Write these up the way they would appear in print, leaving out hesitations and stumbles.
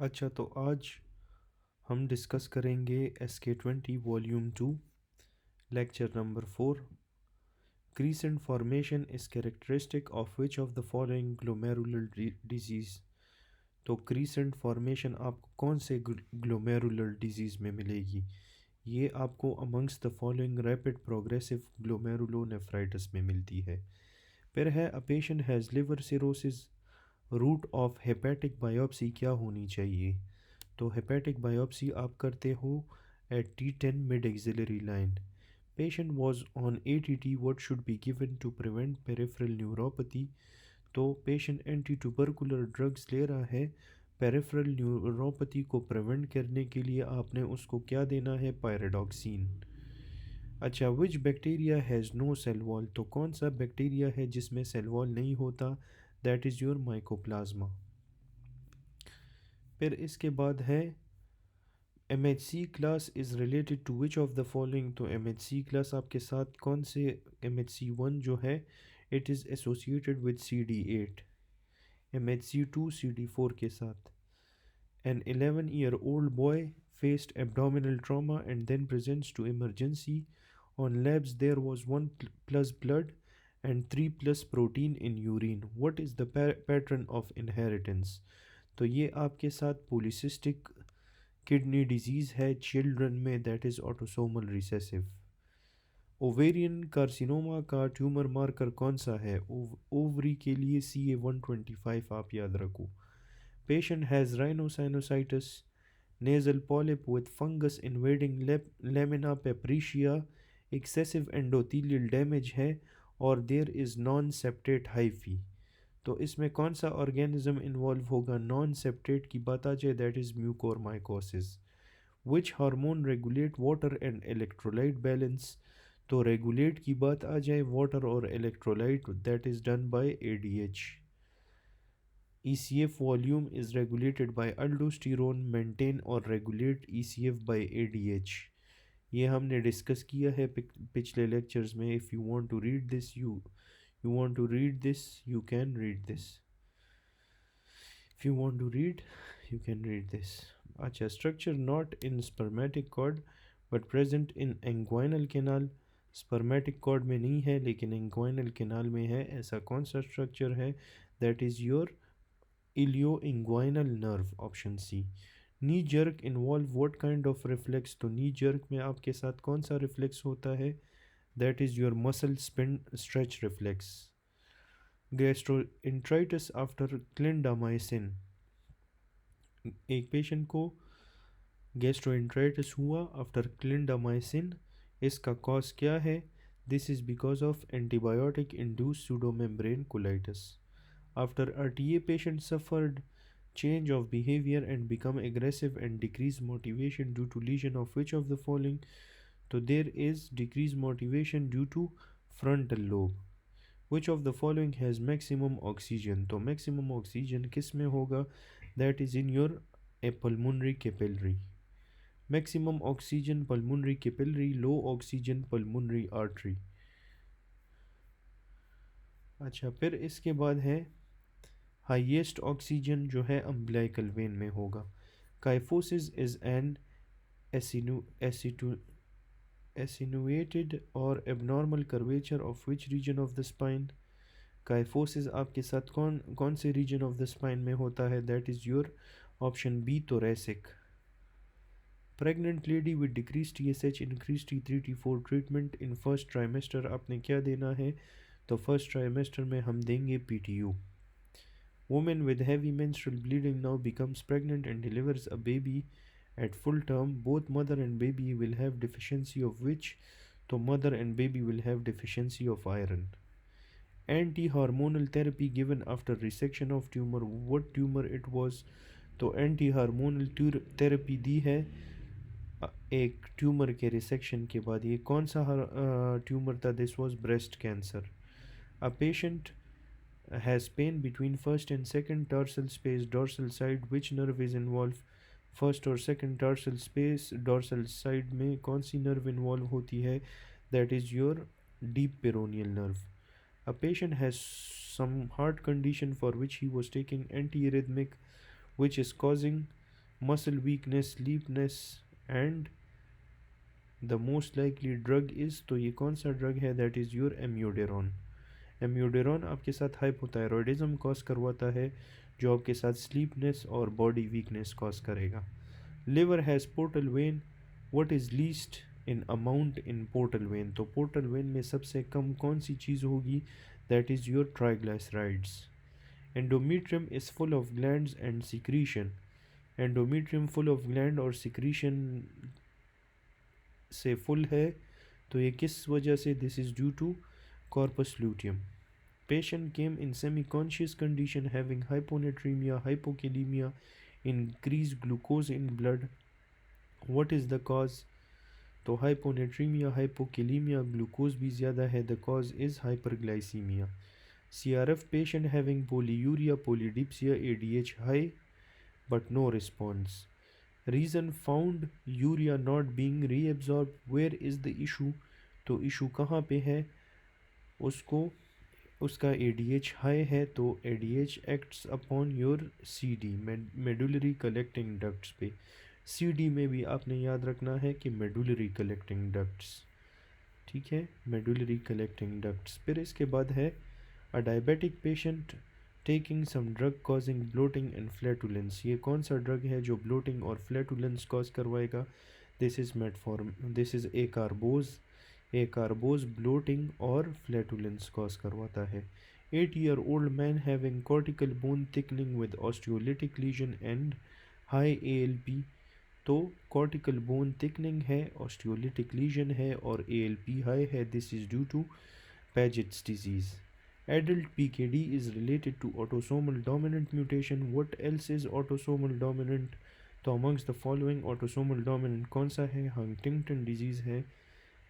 अच्छा, तो आज हम डिस्कस करेंगे SK20 volume 2 lecture number 4। Crescent formation is characteristic of which of the following glomerular disease. तो क्रीसेंट फॉर्मेशन आपको कौन से ग्लोमेरुलर डिजीज़ में मिलेगी? ये आपको amongst the following rapid progressive glomerulonephritis में मिलती है। फिर है a patient has liver cirrhosis, route of hepatic biopsy क्या होनी चाहिए? तो हेपेटिक बायोप्सी आप करते हो at T10 mid axillary line. Patient was on ATT, what should be given to prevent peripheral neuropathy. तो पेशेंट एंटी ट्यूबरकुलर ड्रग्स ले रहा है, पेरिफेरल न्यूरोपैथी को प्रिवेंट करने के लिए आपने उसको क्या देना है? पायराडॉक्सिन। अच्छा, which bacteria has no cell wall. तो कौन सा बैक्टीरिया है जिसमें सेल वॉल नहीं होता? That is your mycoplasma. फिर इसके बाद है MHC class is related to which of the following. तो MHC क्लास आपके साथ कौन से? MHC1 जो है it is associated with CD8, MHC2 CD4 के साथ। An 11-year-old boy faced abdominal trauma and then presents to emergency. On labs there was 1 plus blood and 3 plus protein in urine. What is the pattern of inheritance? तो ये आपके साथ polycystic kidney disease है children में, that is autosomal recessive. Ovarian carcinoma का tumour marker कौन सा है? ओवरी के लिए CA125 आप याद रखो। Patient has rhinosinusitis, nasal polyp with fungus invading lamina papyracea, excessive endothelial damage है और there is non septate hyphae. तो इसमें कौन सा ऑर्गेनिज्म इन्वॉल्व होगा? नॉन सेप्टेट की बात आ जाए that is mucormycosis. Which hormone regulate water and electrolyte balance. तो रेगुलेट की बात आ जाए वाटर और electrolyte, that is done by ADH। ECF volume is regulated by aldosterone, maintain और रेगुलेट ECF बाय ADH। ये हमने डिस्कस किया है पिछले लेक्चर्स में। If you want to read this you want to read this, you can read this. If you want to read, you can read this. अच्छा, structure not in spermatic cord but present in inguinal canal। spermatic cord में नहीं है लेकिन inguinal canal में है। ऐसा कौन सा structure है? that is your ilioinguinal nerve, option C। knee jerk involve what kind of reflex। तो knee jerk में आपके साथ कौन सा reflex होता है? that is your muscle spin stretch reflex। Gastroenteritis after clindamycin. एक पेशेंट को गैस्ट्रोइंट्राइटिस हुआ आफ्टर क्लिंडामाइसिन, इसका कॉज क्या है? This is because of antibiotic induced pseudomembrane colitis. After RTA patient suffered change of behavior and become aggressive and decrease motivation due to lesion of which of the following। तो there is decreased motivation due to frontal lobe। Which of the following has maximum oxygen। तो maximum oxygen किस में होगा? that is in your pulmonary capillary। maximum oxygen pulmonary capillary, low oxygen pulmonary artery। अच्छा, फिर इसके बाद है highest oxygen जो है अम्बिलिकल वेन में होगा। काइफोसिस इज एन एसिनुएटेड और abnormal curvature of which region of the spine. Kyphosis आपके साथ कौन कौन से रीजन ऑफ द स्पाइन में होता है? That is your option B, thoracic। Pregnant lady with decrease TSH, increase T3 T4 treatment in first trimester आपने क्या देना है? तो फर्स्ट ट्राइमेस्टर में हम देंगे PTU। Women with heavy menstrual bleeding now becomes pregnant and delivers a baby at full term, both mother and baby will have deficiency of which. तो mother and baby will have deficiency of iron. Anti-hormonal therapy given after resection of tumor, what tumor it was। तो anti hormonal therapy दी है एक tumour के resection के बाद। ये कौन सा ट्यूमर था? This was breast cancer. A patient has pain between first and second tarsal space dorsal side, which nerve is involve. First और second tarsal space dorsal side में कौन सी नर्व इन्वॉल्व होती है? That is your deep peroneal nerve. A patient has some heart condition for which he was taking antiarrhythmic, which is causing muscle weakness, sleepiness and the most likely drug is, तो ये कौन सा drug है? That is your amiodarone. Amiodarone आपके साथ hypothyroidism cause करवाता है, जो आपके साथ स्लीपनेस और बॉडी वीकनेस कॉज करेगा। Liver has portal vein, what is least in amount in portal vein, तो पोर्टल वेन में सबसे कम कौन सी चीज़ होगी? That is your triglycerides. Endometrium is full of glands and secretion, endometrium full of gland और सिक्रीशन से फुल है, तो ये किस वजह से? This is due to corpus luteum. Patient came in semi-conscious condition having hyponatremia, hypokalemia, increased glucose in blood. What is the cause? तो hyponatremia, hypokalemia, glucose भी ज़्यादा है, the cause is hyperglycemia. CRF patient having polyuria, polydipsia, ADH high but no response. Reason found urea not being reabsorbed. Where is the issue? तो issue कहाँ पे है? उसका ADH high है, तो ADH acts upon your CD medullary collecting ducts पे। CD में भी आपने याद रखना है कि मेडुलरी कलेक्टिंग डक्ट्स, ठीक है, मेडुलरी कलेक्टिंग डक्ट्स। फिर इसके बाद है a diabetic patient taking some drug causing bloating and flatulence, ये कौन सा ड्रग है जो ब्लोटिंग और फ्लैटुलेंस कॉज करवाएगा? This is metformin, this is acarbose bloating और फ्लैटुलेंस कॉज करवाता है। 8-year-old man having cortical bone thickening with osteolytic lesion and high ALP, तो cortical bone thickening है, osteolytic lesion है और ALP high है, this is due to Paget's disease. Adult PKD is related to autosomal dominant mutation. What else is autosomal dominant? तो amongst the following autosomal dominant कौन सा है? Huntington disease है।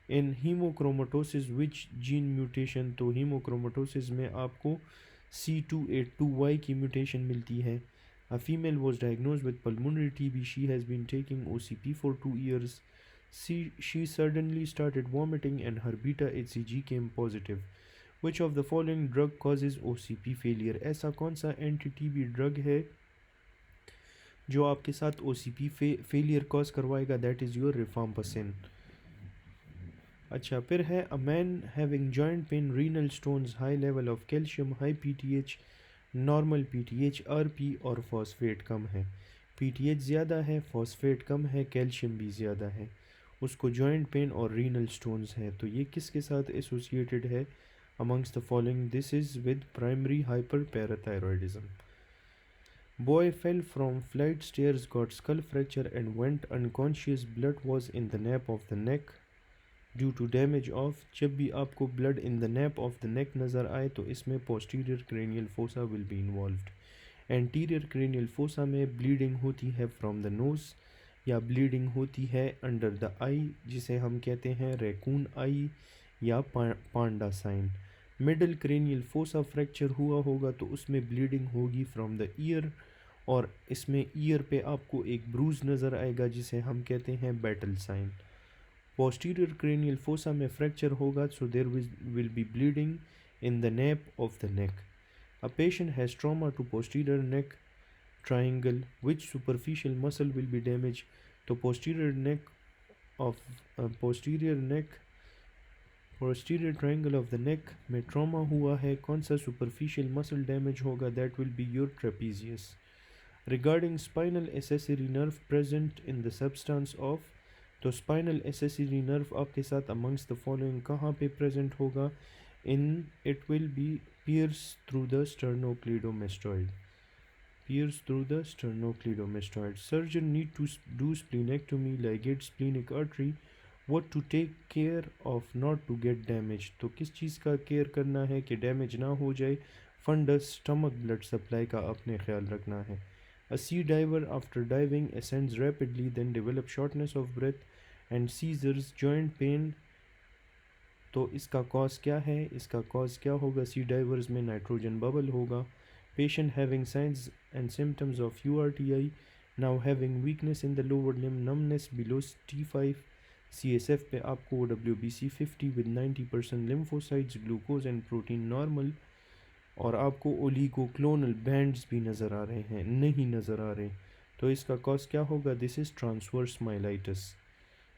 In haemochromatosis which gene mutation, तो haemochromatosis में आपको C282Y की mutation मिलती है। A female was diagnosed with pulmonary TB, she has been taking OCP for 2 years. She suddenly started vomiting and her beta HCG came positive. Which of the following drug causes OCP failure? ऐसा कौन सा anti TB drug है जो आपके साथ OCP failure cause करवाएगा? That is your rifampicin. अच्छा, फिर है a man having joint pain, renal stones, high level of calcium, high PTH, normal PTH, RP और फॉस्फेट कम है। PTH ज़्यादा है, फॉस्फेट कम है, कैल्शियम भी ज़्यादा है, उसको जॉइंट पेन और रीनल स्टोन्स है, तो ये किसके साथ एसोसिएटेड है? Amongst the following, this is with primary hyper parathyroidism. Boy fell from flight stairs, got skull fracture and went unconscious. Blood was in the nape of the neck due to damage of. जब भी आपको blood in the nape of the neck नज़र आए तो इसमें posterior cranial fossa will be involved. Anterior cranial fossa में bleeding होती है फ्रॉम द नोज़ या ब्लीडिंग होती है अंडर द आई, जिसे हम कहते हैं रैकून आई या panda sign. Middle cranial fossa fracture हुआ होगा तो उसमें ब्लीडिंग होगी फ्रॉम द ईयर, और इसमें ईयर पे आपको एक ब्रूज नज़र आएगा जिसे हम कहते हैं battle sign. Posterior cranial fossa में fracture होगा, so there will be bleeding in the nape of the neck. A patient has trauma to posterior neck triangle. Which superficial muscle will be damaged? तो posterior triangle of the neck में trauma हुआ है, कौन सा superficial muscle damage होगा? That will be your trapezius. Regarding spinal accessory nerve present in the substance of, तो spinal accessory nerve आपके साथ अमंग्स द फॉलोइंग कहाँ पे प्रेजेंट होगा? In it will be pierce through the sternocleidomastoid, pierce through the sternocleidomastoid. Surgeon need to do splenectomy, ligate splenic artery. What to take care of not to get damage, तो किस चीज़ का care करना है कि damage ना हो जाए? Funds, stomach blood supply का आपने ख्याल रखना है। A sea diver after diving ascends rapidly, then develops shortness of breath and seizures, joint pain, तो इसका कॉज क्या है? इसका कॉज क्या होगा? सी डाइवर्स में नाइट्रोजन बबल होगा। Patient having science and symptoms of URTI, now having weakness in the lower limb, numbness below T5, CSF पे आपको WBC 50 with 90% lymphocytes, glucose and protein normal, और आपको ओलिगोक्लोनल बैंड्स भी नज़र आ रहे हैं, नहीं नज़र आ रहे, तो इसका कॉज क्या होगा? This is transverse myelitis.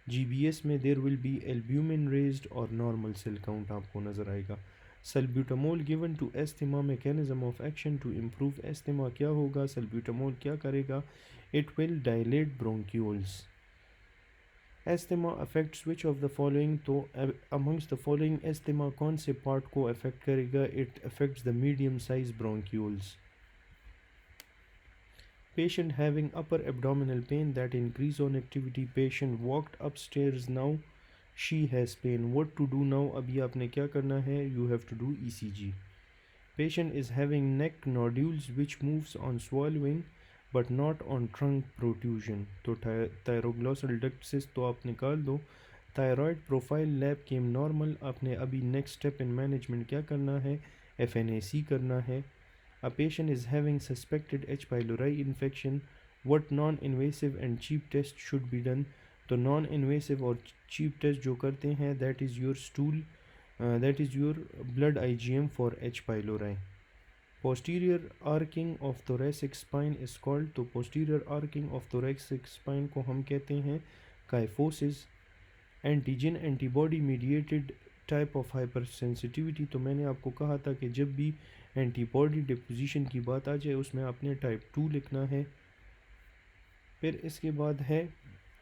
GBS में there will be albumin raised और नॉर्मल सेल काउंट आपको नज़र आएगा। Salbutamol given to asthma, mechanism of action to improve asthma क्या होगा? सल्ब्यूटामोल क्या करेगा? It will dilate bronchioles. Asthma affects which of the following, तो अमंग्स द फॉलोइंग एस्थमा कौन से पार्ट को अफेक्ट करेगा? It affects the medium size bronchioles. Patient having upper abdominal pain that increase on activity. Patient walked upstairs, now she has pain. What to do now? अभी आपने क्या करना है? You have to do ECG. Patient is having neck nodules which moves on swallowing but not on trunk protrusion. तो thyroglosal duct cyst तो आप निकाल दो। Thyroid profile lab came normal। आपने अभी next step in management क्या करना है? FNAC करना है। A patient is having suspected H. pylori infection. What non-invasive and cheap test should be done? तो non-invasive और cheap test जो करते हैं, that is your stool, that is your blood IgM for H. pylori. Posterior arcing of thoracic spine is called, तो posterior arcing of thoracic spine को हम कहते हैं kyphosis. Antigen antibody mediated type of hyper sensitivity, तो मैंने आपको कहा था कि जब भी एंटीबॉडी डिपोजिशन की बात आ जाए उसमें आपने टाइप 2 लिखना है। फिर इसके बाद है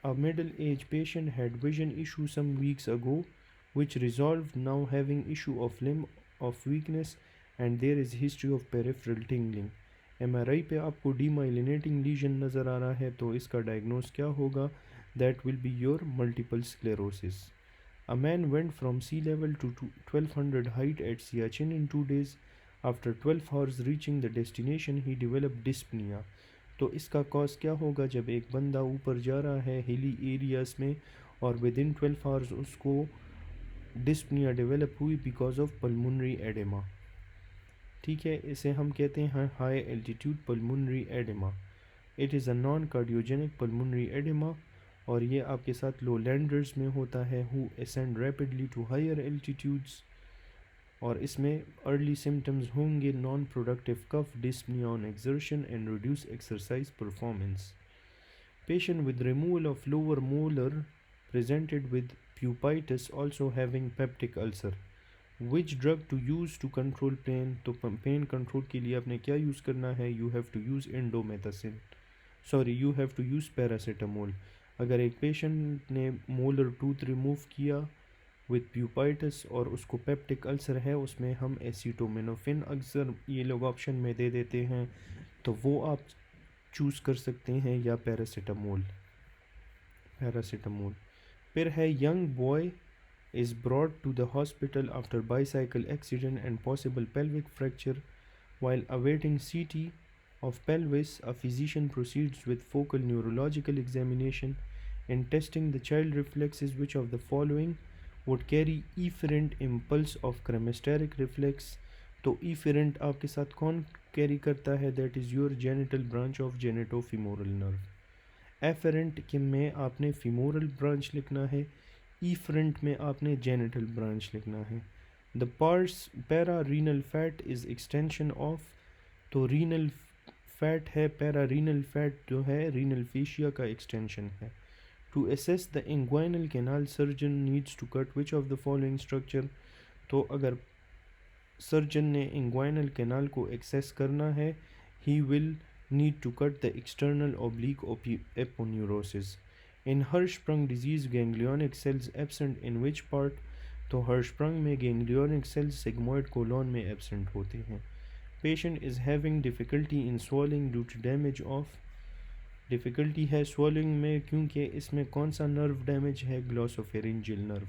a middle age patient had vision issue some weeks ago which resolve now having issue of limb of weakness and there is history of peripheral tingling. MRI पे आपको डीमाइलिनेटिंग लीजन नज़र आ रहा है, तो इसका डायग्नोस क्या होगा? That will be your multiple sclerosis. A man went from sea level to 1200 height at Siachen in 2 days. After 12 hours reaching the destination, he developed dyspnea. तो इसका कॉज क्या होगा? जब एक बंदा ऊपर जा रहा है हिली एरियाज में और विद इन 12 आवर्स उसको डिस्पनिया डेवलप हुई बिकॉज ऑफ पल्मोनरी एडेमा। ठीक है, इसे हम कहते हैं high altitude pulmonary oedema. It is a non cardiogenic pulmonary oedema और ये आपके साथ लो लैंडर्स में होता है who ascend rapidly to higher altitudes. और इसमें अर्ली सिम्टम्स होंगे non productive cough, dyspnoea on exertion and reduce exercise performance. Patient with removal of lower molar presented with pupitis also having peptic ulcer. Which drug to use to control pain? तो pain control के लिए आपने क्या use करना है? You have to use indomethacin, sorry you have to use paracetamol. अगर एक patient ने मोलर टूथ रिमूव किया विद प्यूपाइटिस और उसको पेप्टिक अल्सर है, उसमें हम एसिटोमिनोफिन अक्सर ये लोग ऑप्शन में दे देते हैं, तो वो आप चूज़ कर सकते हैं, या पैरासीटामोल। फिर है young boy is brought to the hospital after bicycle accident and possible pelvic fracture. While awaiting CT of pelvis, a physician proceeds with focal neurological examination. In testing the child reflexes, which of the following would carry efferent impulse of cremasteric reflex? तो efferent आपके साथ कौन carry करता है? That is your genital branch of genitofemoral nerve. Afferent के में आपने femoral branch लिखना है, efferent में आपने genital branch लिखना है। The para-renal fat is extension of, तो renal fat है, para-renal fat जो है renal fascia का extension है। To assess the inguinal canal, surgeon needs to cut which of the following structure? तो अगर surgeon ने inguinal canal को access करना है, he will need to cut the external oblique aponeurosis. In Hirschsprung disease, ganglionic cells absent in which part? तो Hirschsprung में ganglionic cells sigmoid colon में absent होते हैं। Patient is having difficulty in swallowing due to damage of, difficulty है swallowing में क्योंकि इसमें कौन सा nerve damage है? Glossopharyngeal nerve.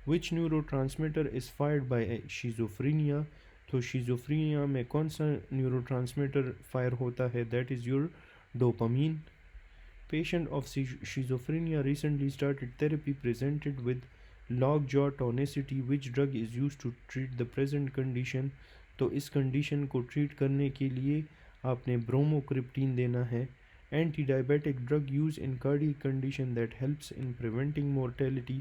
Which neurotransmitter is fired by schizophrenia? तो schizophrenia में कौन सा neurotransmitter fire होता है? That is your dopamine. Patient of schizophrenia recently started therapy, presented with lockjaw tonicity. Which drug is used to treat the present condition? तो इस condition को treat करने के लिए आपने ब्रोमोक्रिप्टीन देना है। Anti diabetic drug use in cardiac condition that helps in preventing mortality.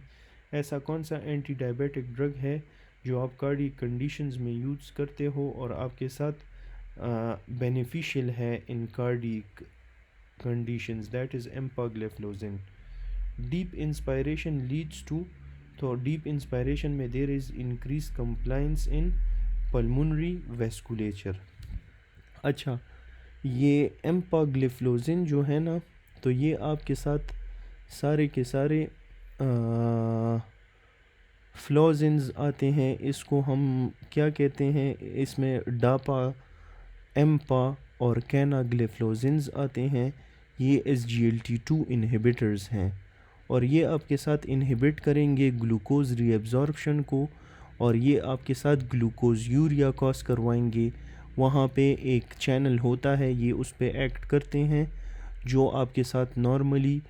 ऐसा कौन सा एंटी डायबिटिक ड्रग है जो आप कार्डियक कंडीशंस में यूज़ करते हो और आपके साथ बेनिफिशियल है इन cardiac conditions, that is empagliflozin. Deep inspiration leads to, तो deep inspiration में there is increased compliance in pulmonary vasculature. अच्छा, ये एम्पाग्लिफ्लोजिन जो है ना, तो ये आपके साथ सारे के सारे फ्लोजिन्स आते हैं, इसको हम क्या कहते हैं, इसमें डापा, एम्पा और कैनाग्लिफ्लोजिन्स आते हैं। ये SGLT2 इनहिबिटर्स हैं और ये आपके साथ इनहिबिट करेंगे ग्लूकोज रीअब्जॉर्प्शन को, और ये आपके साथ ग्लूकोज यूरिया कॉज करवाएंगे। वहाँ पे एक चैनल होता है, ये उस पे एक्ट करते हैं, जो आपके साथ नॉर्मली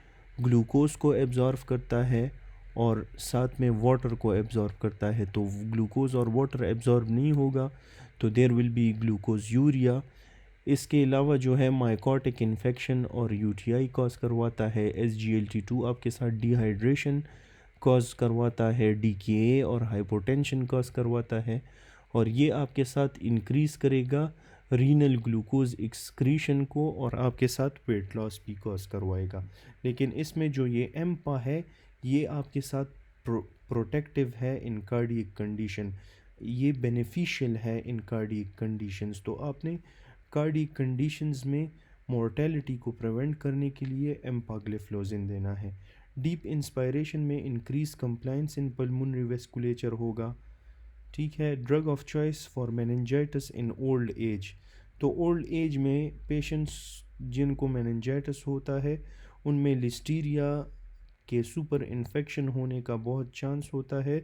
ग्लूकोज को एब्जॉर्व करता है और साथ में वाटर को एब्जॉर्व करता है। तो ग्लूकोज और वाटर एब्जॉर्ब नहीं होगा तो there will be glucosuria. इसके अलावा जो है माइकोटिक इन्फेक्शन और UTI कॉज करवाता है। SGLT2 आपके साथ डिहाइड्रेशन कॉज करवाता है, DKA और हाइपोटेंशन कॉज करवाता है, और ये आपके साथ इंक्रीज़ करेगा रीनल ग्लूकोज एक्सक्रीशन को और आपके साथ वेट लॉस भी कॉज करवाएगा। लेकिन इसमें जो ये एम्पा है ये आपके साथ प्रोटेक्टिव है इन कार्डियक कंडीशन, ये बेनिफिशियल है इन कार्डियक कंडीशंस। तो आपने कार्डियक कंडीशंस में मोर्टेलिटी को प्रिवेंट करने के लिए एम्पाग्लिफ्लोजिन देना है। डीप इंस्पायरेशन में इंक्रीज कंप्लायंस इन पल्मोनरी वेस्कुलेचर होगा। ठीक है। Drug of choice for meningitis in old age, तो ओल्ड एज में पेशेंट्स जिनको मेनिंजाइटिस होता है उनमें लिस्टीरिया के सुपर इन्फेक्शन होने का बहुत चांस होता है,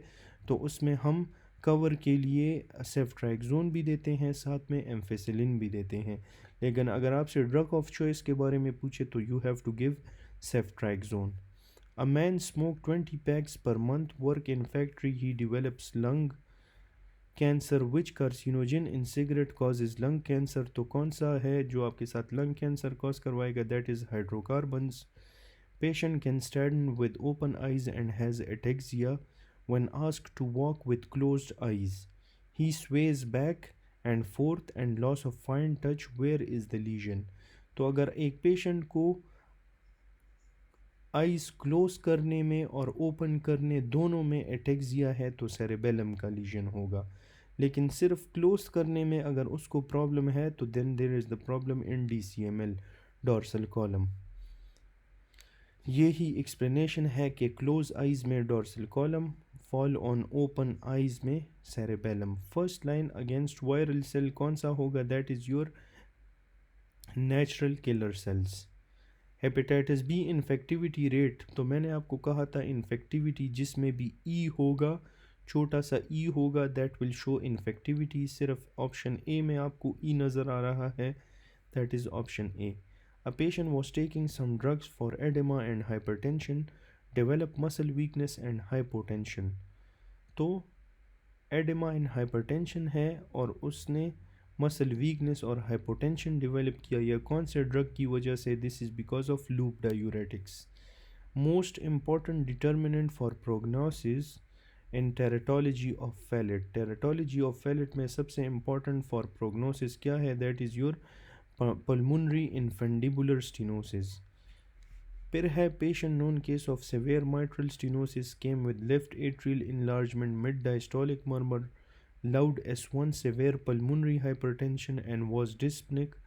तो उसमें हम कवर के लिए सेफ्ट्राइक्सोन भी देते हैं, साथ में एम्फिसिलिन भी देते हैं। लेकिन अगर आपसे ड्रग ऑफ चॉइस के बारे में पूछे तो you have to give ceftriaxone. A man smoke 20 packs per month, work in factory, he develops lung cancer, which carcinogen in cigarette causes lung cancer, तो कौन सा है जो आपके साथ लंग कैंसर कॉज करवाएगा, that is hydrocarbons. Patient can stand with open eyes and has ataxia when asked to walk with closed eyes. He sways back and forth and loss of fine touch. Where is the lesion? तो अगर एक patient को eyes close करने में और open करने दोनों में एटेक्सिया है तो सेरेबेलम का लीजन होगा। लेकिन सिर्फ क्लोज करने में अगर उसको प्रॉब्लम है तो then there is the problem in DCML, dorsal column. ये ही एक्सप्लेनेशन है कि क्लोज आइज़ में dorsal column, fall on open eyes में cerebellum. First line against viral cell कौन सा होगा, that is your natural killer cells. Hepatitis B infectivity rate, तो मैंने आपको कहा था इन्फेक्टिविटी जिसमें भी ई होगा, छोटा सा ई होगा, दैट विल शो इन्फेक्टिविटी। सिर्फ ऑप्शन ए में आपको ई नज़र आ रहा है, that is option A. A patient was taking some drugs for edema and hypertension, developed muscle weakness and hypotension. तो edema and hypertension है और उसने muscle weakness और hypotension develop किया, यह कौन से drug की वजह से, this is because of loop diuretics. Most important determinant for prognosis in teratology of Fallot. Teratology of Fallot में सबसे important for prognosis क्या है, that is your pulmonary infundibular stenosis. फिर है patient known case of severe mitral stenosis came with left atrial enlargement, mid diastolic murmur, loud S1, severe pulmonary hypertension and was dyspneic.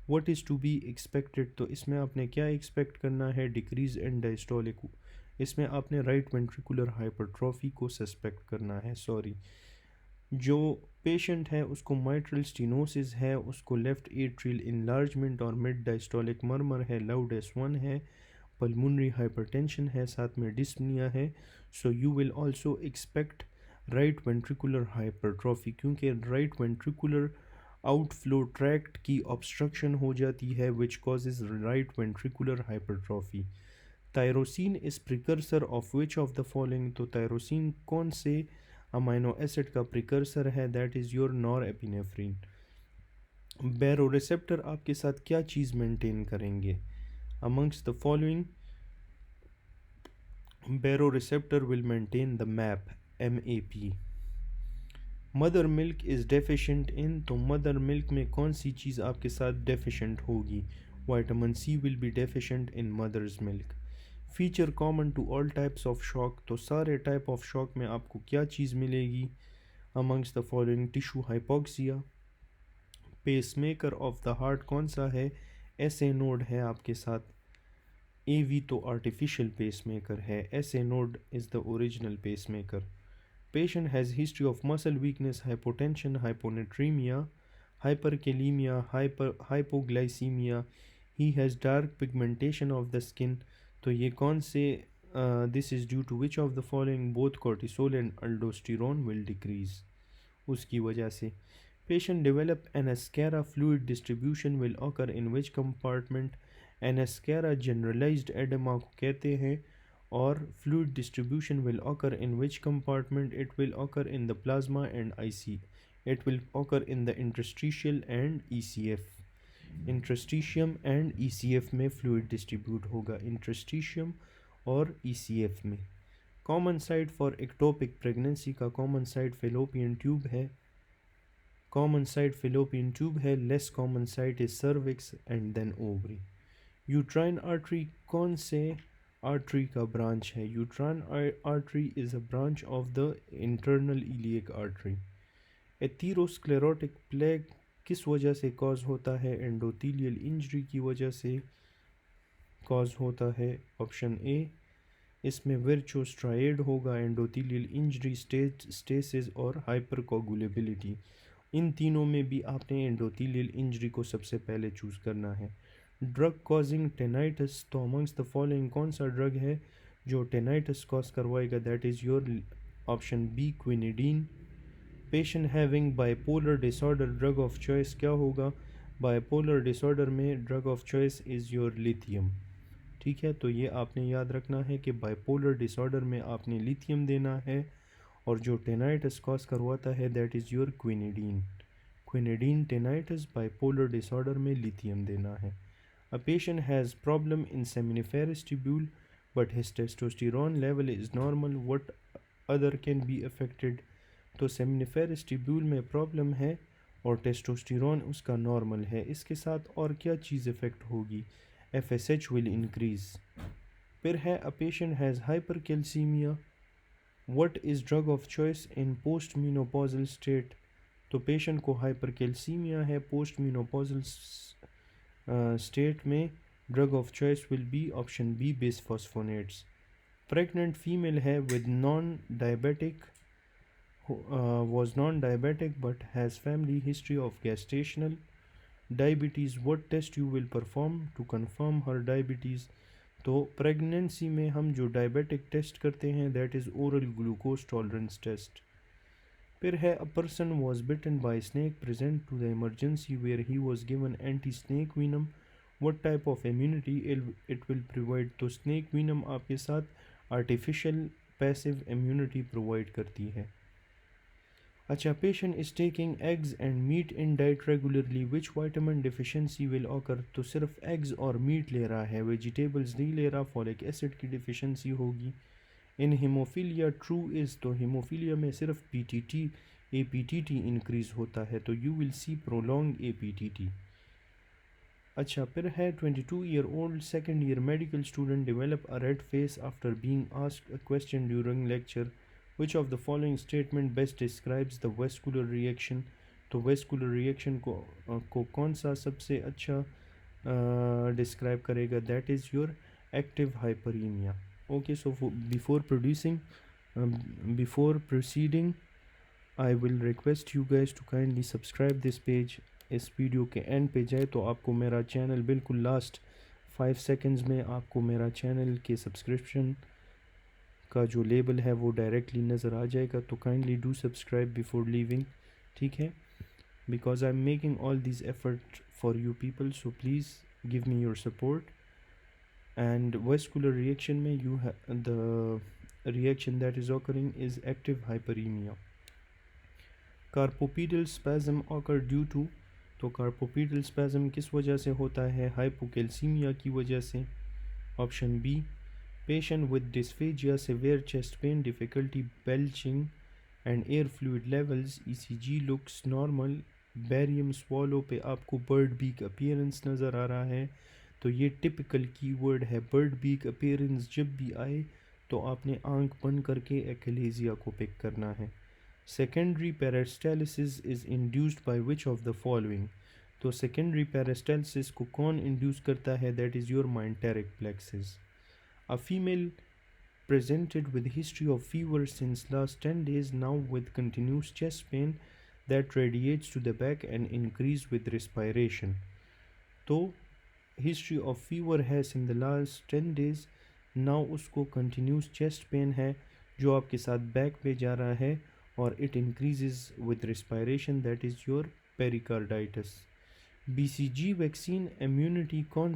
What is to be expected? तो इसमें आपने क्या expect करना है, decrease in diastolic, इसमें आपने right ventricular hypertrophy को suspect करना है। सॉरी, जो पेशेंट है उसको माइट्रल स्टीनोसिस है, उसको लेफ़्ट एट्रियल इनलार्जमेंट और मिड डायस्टोलिक मर्मर है, लाउड S1 है, पल्मोनरी हाइपरटेंशन है, साथ में डिस्पनिया है। So you will also expect right ventricular hypertrophy, क्योंकि राइट वेंट्रिकुलर आउटफ्लो ट्रैक्ट की ऑब्स्ट्रक्शन हो जाती है which causes right ventricular hypertrophy. Thyroxine is precursor of which of the following, तो थायरोसिन कौन से अमाइनो एसिड का प्रिकर्सर है, दैट इज़ योर नॉरएपिनेफ्रिन। बैरोरेसेप्टर आपके साथ क्या चीज़ मेंटेन करेंगे, amongst the following baroreceptor will maintain the map MAP। Mother milk is deficient in, तो मदर मिल्क में कौन सी चीज़ आपके साथ डेफिशिएंट होगी, Vitamin C will be deficient in mother's milk. Feature common to all types of shock, तो सारे type of shock में आपको क्या चीज़ मिलेगी? Amongst the following: tissue hypoxia, pacemaker of the heart कौन सा है? SA नोड है आपके साथ, AV तो आर्टिफिशियल पेसमेकर है, SA node is the original pacemaker. Patient has history of muscle weakness, hypotension, hyponatremia, hyperkalemia, hypoglycemia. He has dark pigmentation of the skin. तो ये कौन से this is due to which of the following? Both cortisol and aldosterone will decrease. उसकी वजह से patient develop anascara, fluid distribution will occur in which compartment? Anascara generalized edema को कहते हैं, और fluid distribution will occur in which compartment? It will occur in the plasma and IC. It will occur in the interstitial and ECF. Interstitium and ECF में fluid distribute होगा, interstitium और ECF में. Common site for ectopic pregnancy का common site fallopian tube है. Common site fallopian tube है. Less common site is cervix and then ovary. Uterine artery कौन से artery का branch है? Uterine artery is a branch of the internal iliac artery. Atherosclerotic plaque किस वजह से cause होता है? Endothelial injury की वजह से cause होता है. Option A. इसमें विर्चोस्ट्राइड होगा, एंडोथीलियल इंजरी, स्टेसिस और हाइपरकोगुलेबिलिटी. इन तीनों में भी आपने एंडोथीलियल इंजरी को सबसे पहले चूज़ करना है. ड्रग कॉजिंग टेनाइटिस, तो अमंग्स द फॉलोइंग कौन सा ड्रग है जो टेनाइटिस कॉज करवाएगा? That is your option B, quinidine. Patient having bipolar disorder, drug of choice क्या होगा? बाइपोलर डिसऑर्डर में drug of choice is your lithium. ठीक है, तो ये आपने याद रखना है कि बाइपोलर डिसऑर्डर में आपने लिथियम देना है, और जो टेनाइटिस कॉज करवाता है that is your quinidine. Quinidine tinnitus, bipolar disorder में लिथियम देना है. A patient has problem in seminiferous tubule but his testosterone level is normal. What other can be affected? तो seminiferous tubule में problem है और testosterone उसका normal है. इसके साथ और क्या चीज़ इफ़ेक्ट होगी? FSH will increase. फिर है a patient has hypercalcemia. What is drug of choice in postmenopausal state? तो पेशेंट को हाइपरकैल्सीमिया है, postmenopausal स्टेट में drug of choice will be option B, bisphosphonates. Pregnant female है with non diabetic, was non-diabetic but has family history of gestational diabetes. What test you will perform to confirm her diabetes? तो pregnancy में हम जो diabetic test करते हैं that is oral glucose tolerance test. फिर है a person was bitten by snake present to the emergency where he was given anti snake venom. What type of immunity it will provide? तो snake venom आपके साथ artificial passive immunity provide करती है. अच्छा, patient is taking eggs and meat in diet regularly, which vitamin deficiency will occur? तो सिर्फ eggs और meet ले रहा है, वेजिटेबल्स नहीं ले रहा, फॉलिक एसिड की डिफिशिएंसी होगी. इन हीमोफीलिया ट्रू इज़, तो हीमोफीलिया में सिर्फ पीटीटी एपीटीटी इंक्रीज़ होता है, तो you will see prolong APTT. अच्छा, फिर है 22 year old second year medical student develop a red face after being asked a question during lecture. Which of the following statement best describes the vascular reaction? तो vascular reaction को कौन सा सबसे अच्छा describe करेगा? That is your active hyperaemia. Okay, so before proceeding, I will request you guys to kindly subscribe this page. इस video के and पे जाए तो आपको मेरा चैनल बिल्कुल लास्ट 5 सेकंड्स में आपको मेरा चैनल के सब्सक्रिप्शन का जो लेबल है वो डायरेक्टली नज़र आ जाएगा. तो kindly do subscribe before leaving, ठीक है, because I am making all this effort for you people, so please give me your support. And vascular reaction में the reaction that is occurring is active hyperemia. Carpopedal spasm occur due to, तो carpopedal spasm किस वजह से होता है? Hypocalcaemia की वजह से. Option B. Patient with dysphagia, severe chest pain, difficulty belching and air fluid levels, ECG looks normal. Barium swallow पे आपको bird beak appearance नज़र आ रहा है. तो ये टिपिकल कीवर्ड है। बर्ड बीक अपीयरेंस जब भी आए तो आपने आंख बंद करके एक्लेजिया को पिक करना है। Secondary peristalsis is induced by which of the following. तो सेकेंडरी पेरिस्टालिसिस को कौन इंड्यूस करता है? That is your myenteric plexus. A female presented with history of fever since last 10 days, now with continuous chest pain that radiates to the back and increase with respiration. तो history of fever है in the last 10 days, now उसको continuous chest pain है जो आपके साथ back पे जा रहा है और it increases with respiration, that is your pericarditis. BCG vaccine immunity कौन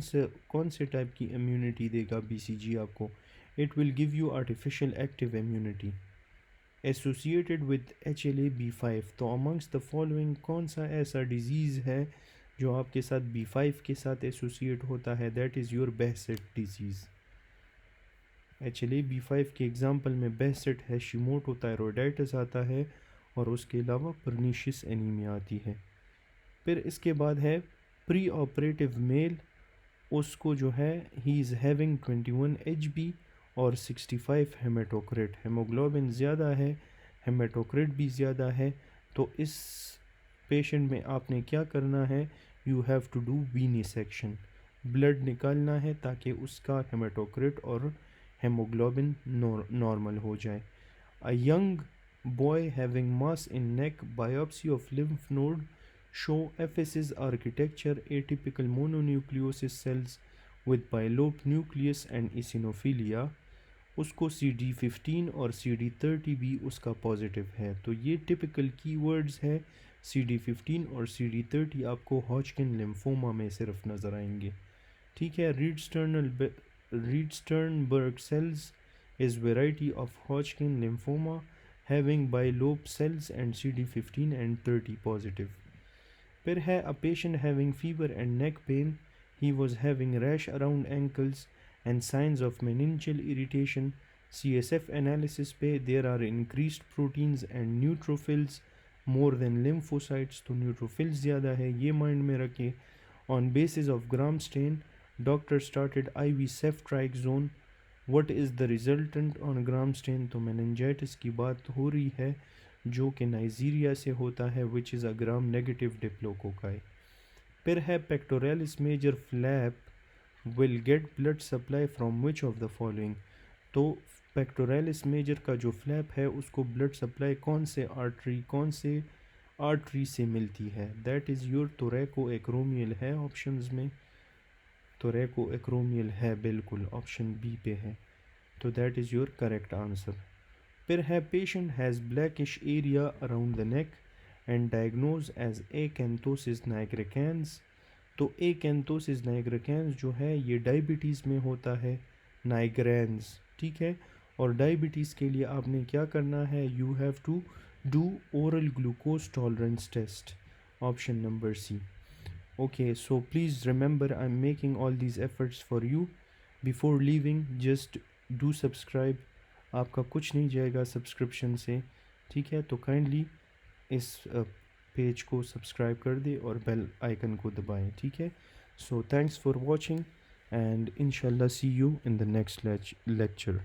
से टाइप की इम्यूनिटी देगा बीसीजी आपको? It will give you artificial active immunity associated with HLA-B5। तो अमंग्स द फॉलोइंग कौन सा ऐसा डिजीज़ है जो आपके साथ B5 के साथ एसोसिएट होता है? That is your Behcet disease. HLA-B5 के एग्जांपल में बेहसेट, हैशिमोटो थायरॉयडाइटिस आता है और उसके अलावा परनीशियस एनीमिया आती है। फिर इसके बाद है प्री ऑपरेटिव मेल, उसको जो है ही इज़ हैविंग 21 HB और 65 हेमाटोक्रिट, हेमोग्लोबिन ज़्यादा है, हेमाटोक्रिट भी ज़्यादा है। तो इस पेशेंट में आपने क्या करना है? You have to do venesection, blood निकालना है ताकि उसका हेमाटोक्रिट और हेमोग्लोबिन नॉर्मल हो जाए। A young boy having mass in neck, biopsy of lymph node show epiphysis architecture, atypical mononucleosis cells with bilobed nucleus and eosinophilia, उसको CD15 और CD30 भी उसका पॉजिटिव है। तो ये टिपिकल कीवर्ड्स है। CD15 और CD30 आपको हॉजकिन लिम्फोमा में सिर्फ नज़र आएंगे। ठीक है। Reed Sternberg cells is variety of Hodgkin lymphoma having bilobe cells and CD15 and 30 positive. फिर है a patient having fever and neck pain, he was having rash around ankles and signs of meningeal irritation. CSF analysis पे there are increased proteins and neutrophils more than lymphocytes, तो neutrophils ज़्यादा है, ये mind में रखें। On basis of gram stain doctor started IV ceftriaxone, what is the resultant on gram stain? तो meningitis की बात हो रही है जो कि नाइजीरिया से होता है, which is a gram negative diplococci. फिर है pectoralis major flap will get blood supply from which of the following. तो पेक्टोरलिस मेजर का जो फ्लैप है उसको ब्लड सप्लाई कौन से आर्टरी से मिलती है? दैट इज़ योर थोरैको एक्रोमियल है ऑप्शंस में, थोरैको एक्रोमियल है बिल्कुल, ऑप्शन बी पे है, तो that is your correct answer. फिर है patient has blackish area around the neck and diagnose as acanthosis nigricans. तो एकेंथोसिस नाइग्रिकेंस जो है ये डायबिटीज़ में होता है, नाइग्रेंस, ठीक है। और डायबिटीज़ के लिए आपने क्या करना है? You have to do oral glucose tolerance test, option number C. Okay, so please remember I am making all these efforts for you. Before leaving just do subscribe, आपका कुछ नहीं जाएगा सब्सक्रिप्शन से, ठीक है। तो काइंडली इस पेज को सब्सक्राइब कर दे और बेल आइकन को दबाएं, ठीक है। So thanks for watching and इंशाल्लाह see you in the next lecture.